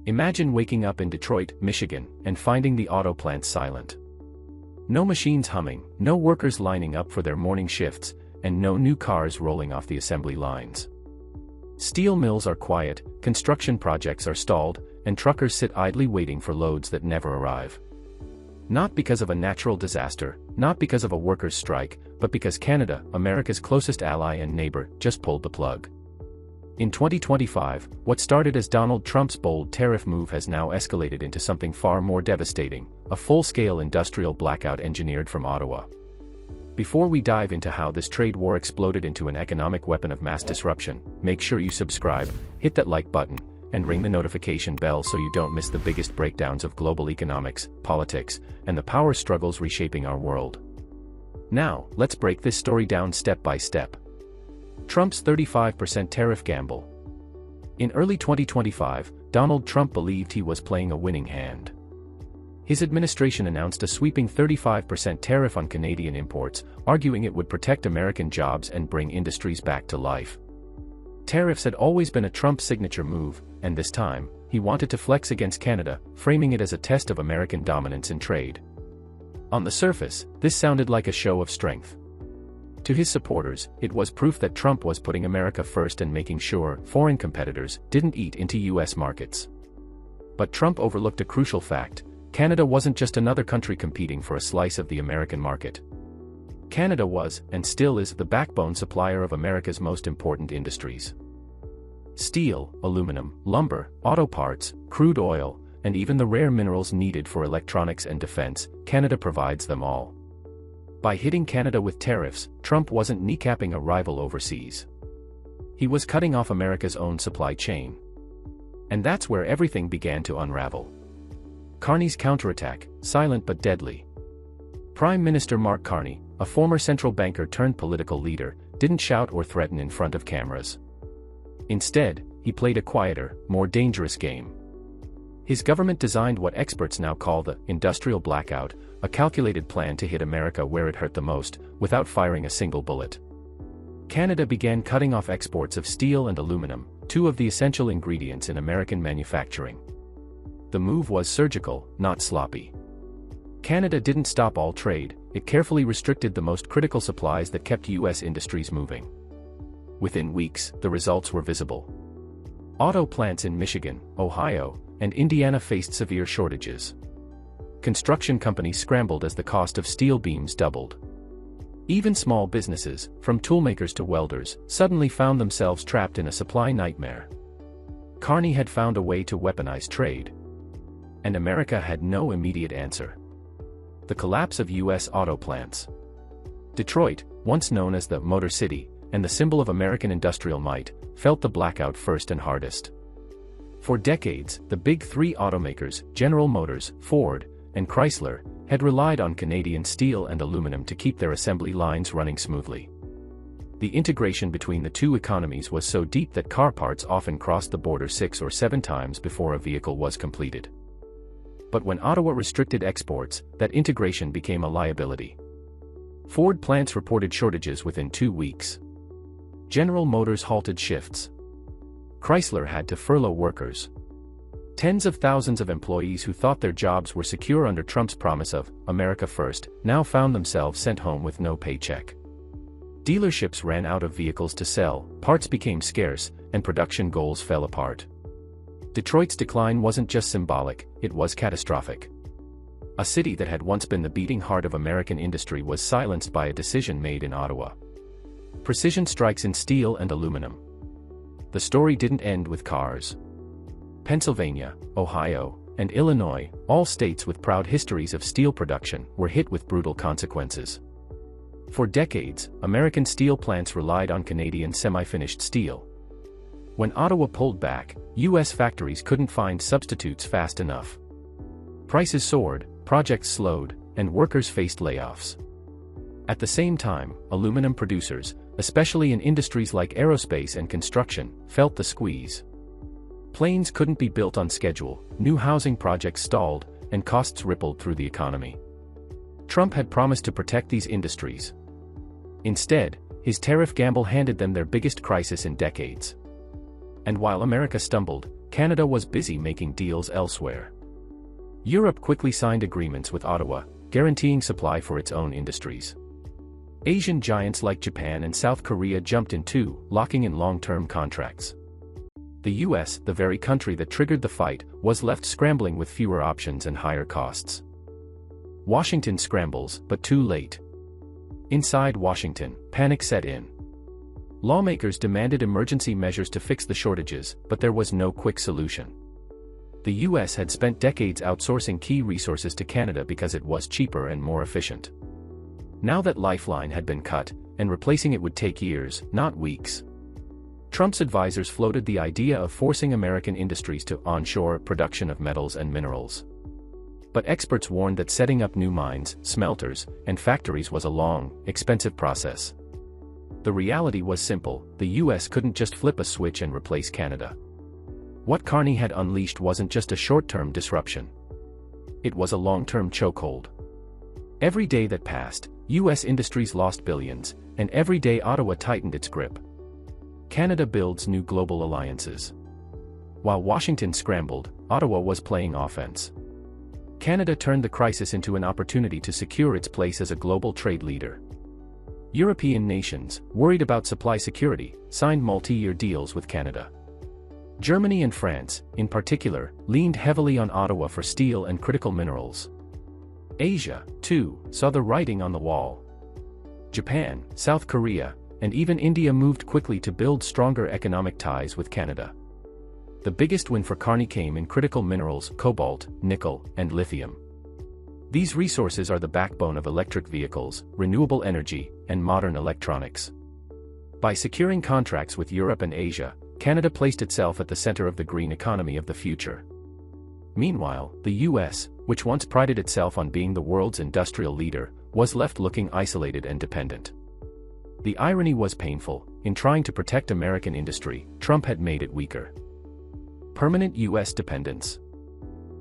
Imagine waking up in Detroit, Michigan, and finding the auto plant silent. No machines humming, no workers lining up for their morning shifts, and no new cars rolling off the assembly lines. Steel mills are quiet, construction projects are stalled, and truckers sit idly waiting for loads that never arrive. Not because of a natural disaster, not because of a workers' strike, but because Canada, America's closest ally and neighbor, just pulled the plug. In 2025, what started as Donald Trump's bold tariff move has now escalated into something far more devastating, a full-scale industrial blackout engineered from Ottawa. Before we dive into how this trade war exploded into an economic weapon of mass disruption, make sure you subscribe, hit that like button, and ring the notification bell so you don't miss the biggest breakdowns of global economics, politics, and the power struggles reshaping our world. Now, let's break this story down step by step. Trump's 35% tariff gamble. In early 2025, Donald Trump believed he was playing a winning hand. His administration announced a sweeping 35% tariff on Canadian imports, arguing it would protect American jobs and bring industries back to life. Tariffs had always been a Trump signature move, and this time, he wanted to flex against Canada, framing it as a test of American dominance in trade. On the surface, this sounded like a show of strength. To his supporters, it was proof that Trump was putting America first and making sure foreign competitors didn't eat into U.S. markets. But Trump overlooked a crucial fact: Canada wasn't just another country competing for a slice of the American market. Canada was, and still is, the backbone supplier of America's most important industries. Steel, aluminum, lumber, auto parts, crude oil, and even the rare minerals needed for electronics and defense, Canada provides them all. By hitting Canada with tariffs, Trump wasn't kneecapping a rival overseas. He was cutting off America's own supply chain. And that's where everything began to unravel. Carney's counterattack, silent but deadly. Prime Minister Mark Carney, a former central banker turned political leader, didn't shout or threaten in front of cameras. Instead, he played a quieter, more dangerous game. His government designed what experts now call the industrial blackout, a calculated plan to hit America where it hurt the most, without firing a single bullet. Canada began cutting off exports of steel and aluminum, two of the essential ingredients in American manufacturing. The move was surgical, not sloppy. Canada didn't stop all trade, it carefully restricted the most critical supplies that kept U.S. industries moving. Within weeks, the results were visible. Auto plants in Michigan, Ohio, and Indiana faced severe shortages. Construction companies scrambled as the cost of steel beams doubled. Even small businesses, from toolmakers to welders, suddenly found themselves trapped in a supply nightmare. Carney had found a way to weaponize trade. And America had no immediate answer. The collapse of U.S. auto plants. Detroit, once known as the Motor City, and the symbol of American industrial might, felt the blackout first and hardest. For decades, the big three automakers, General Motors, Ford, and Chrysler, had relied on Canadian steel and aluminum to keep their assembly lines running smoothly. The integration between the two economies was so deep that car parts often crossed the border 6 or 7 times before a vehicle was completed. But when Ottawa restricted exports, that integration became a liability. Ford plants reported shortages within 2 weeks. General Motors halted shifts. Chrysler had to furlough workers. Tens of thousands of employees who thought their jobs were secure under Trump's promise of America First now found themselves sent home with no paycheck. Dealerships ran out of vehicles to sell, parts became scarce, and production goals fell apart. Detroit's decline wasn't just symbolic, it was catastrophic. A city that had once been the beating heart of American industry was silenced by a decision made in Ottawa. Precision strikes in steel and aluminum. The story didn't end with cars. Pennsylvania, Ohio, and Illinois, all states with proud histories of steel production, were hit with brutal consequences. For decades, American steel plants relied on Canadian semi-finished steel. When Ottawa pulled back, U.S. factories couldn't find substitutes fast enough. Prices soared, projects slowed, and workers faced layoffs. At the same time, aluminum producers, especially in industries like aerospace and construction, felt the squeeze. Planes couldn't be built on schedule, new housing projects stalled, and costs rippled through the economy. Trump had promised to protect these industries. Instead, his tariff gamble handed them their biggest crisis in decades. And while America stumbled, Canada was busy making deals elsewhere. Europe quickly signed agreements with Ottawa, guaranteeing supply for its own industries. Asian giants like Japan and South Korea jumped in too, locking in long-term contracts. The US, the very country that triggered the fight, was left scrambling with fewer options and higher costs. Washington scrambles, but too late. Inside Washington, panic set in. Lawmakers demanded emergency measures to fix the shortages, but there was no quick solution. The US had spent decades outsourcing key resources to Canada because it was cheaper and more efficient. Now that lifeline had been cut, and replacing it would take years, not weeks. Trump's advisors floated the idea of forcing American industries to onshore production of metals and minerals. But experts warned that setting up new mines, smelters, and factories was a long, expensive process. The reality was simple: the US couldn't just flip a switch and replace Canada. What Carney had unleashed wasn't just a short-term disruption. It was a long-term chokehold. Every day that passed, US industries lost billions, and every day Ottawa tightened its grip. Canada builds new global alliances. While Washington scrambled, Ottawa was playing offense. Canada turned the crisis into an opportunity to secure its place as a global trade leader. European nations, worried about supply security, signed multi-year deals with Canada. Germany and France, in particular, leaned heavily on Ottawa for steel and critical minerals. Asia, too, saw the writing on the wall. Japan, South Korea, and even India moved quickly to build stronger economic ties with Canada. The biggest win for Carney came in critical minerals: cobalt, nickel, and lithium. These resources are the backbone of electric vehicles, renewable energy, and modern electronics. By securing contracts with Europe and Asia, Canada placed itself at the center of the green economy of the future. Meanwhile, the US, which once prided itself on being the world's industrial leader, was left looking isolated and dependent. The irony was painful: in trying to protect American industry, Trump had made it weaker. Permanent US dependence.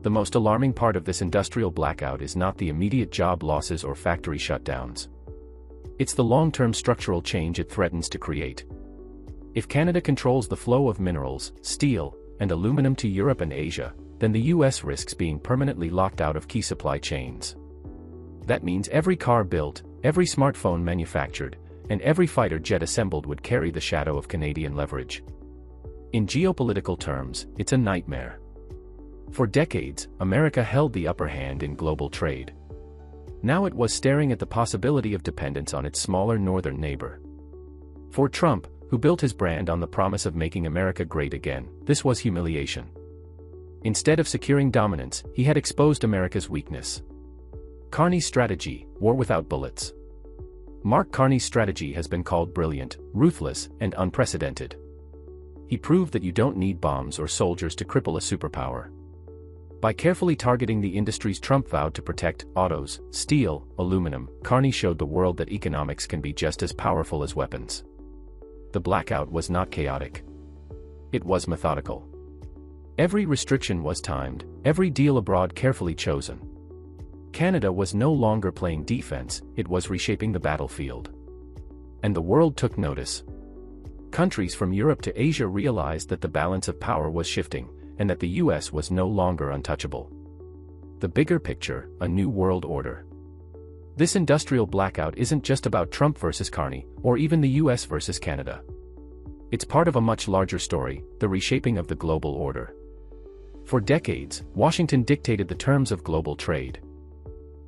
The most alarming part of this industrial blackout is not the immediate job losses or factory shutdowns. It's the long-term structural change it threatens to create. If Canada controls the flow of minerals, steel, and aluminum to Europe and Asia, then the US risks being permanently locked out of key supply chains. That means every car built, every smartphone manufactured, and every fighter jet assembled would carry the shadow of Canadian leverage. In geopolitical terms, it's a nightmare. For decades, America held the upper hand in global trade. Now it was staring at the possibility of dependence on its smaller northern neighbor. For Trump, who built his brand on the promise of making America great again, this was humiliation. Instead of securing dominance, he had exposed America's weakness. Carney's strategy: war without bullets. Mark Carney's strategy has been called brilliant, ruthless, and unprecedented. He proved that you don't need bombs or soldiers to cripple a superpower. By carefully targeting the industries Trump vowed to protect: autos, steel, aluminum, Carney showed the world that economics can be just as powerful as weapons. The blackout was not chaotic. It was methodical. Every restriction was timed, every deal abroad carefully chosen. Canada was no longer playing defense, it was reshaping the battlefield. And the world took notice. Countries from Europe to Asia realized that the balance of power was shifting, and that the US was no longer untouchable. The bigger picture: a new world order. This industrial blackout isn't just about Trump versus Carney, or even the US versus Canada. It's part of a much larger story: the reshaping of the global order. For decades, Washington dictated the terms of global trade.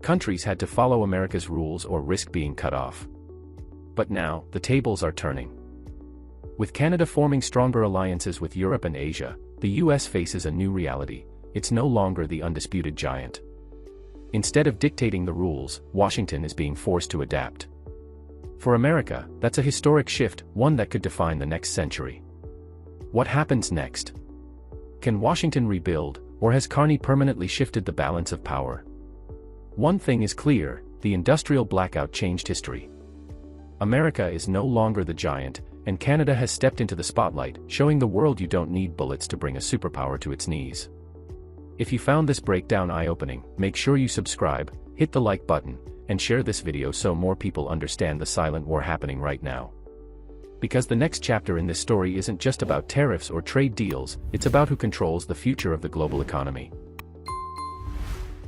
Countries had to follow America's rules or risk being cut off. But now, the tables are turning. With Canada forming stronger alliances with Europe and Asia, the US faces a new reality: it's no longer the undisputed giant. Instead of dictating the rules, Washington is being forced to adapt. For America, that's a historic shift, one that could define the next century. What happens next? Can Washington rebuild, or has Carney permanently shifted the balance of power? One thing is clear: the industrial blackout changed history. America is no longer the giant, and Canada has stepped into the spotlight, showing the world you don't need bullets to bring a superpower to its knees. If you found this breakdown eye-opening, make sure you subscribe, hit the like button, and share this video so more people understand the silent war happening right now. Because the next chapter in this story isn't just about tariffs or trade deals, it's about who controls the future of the global economy.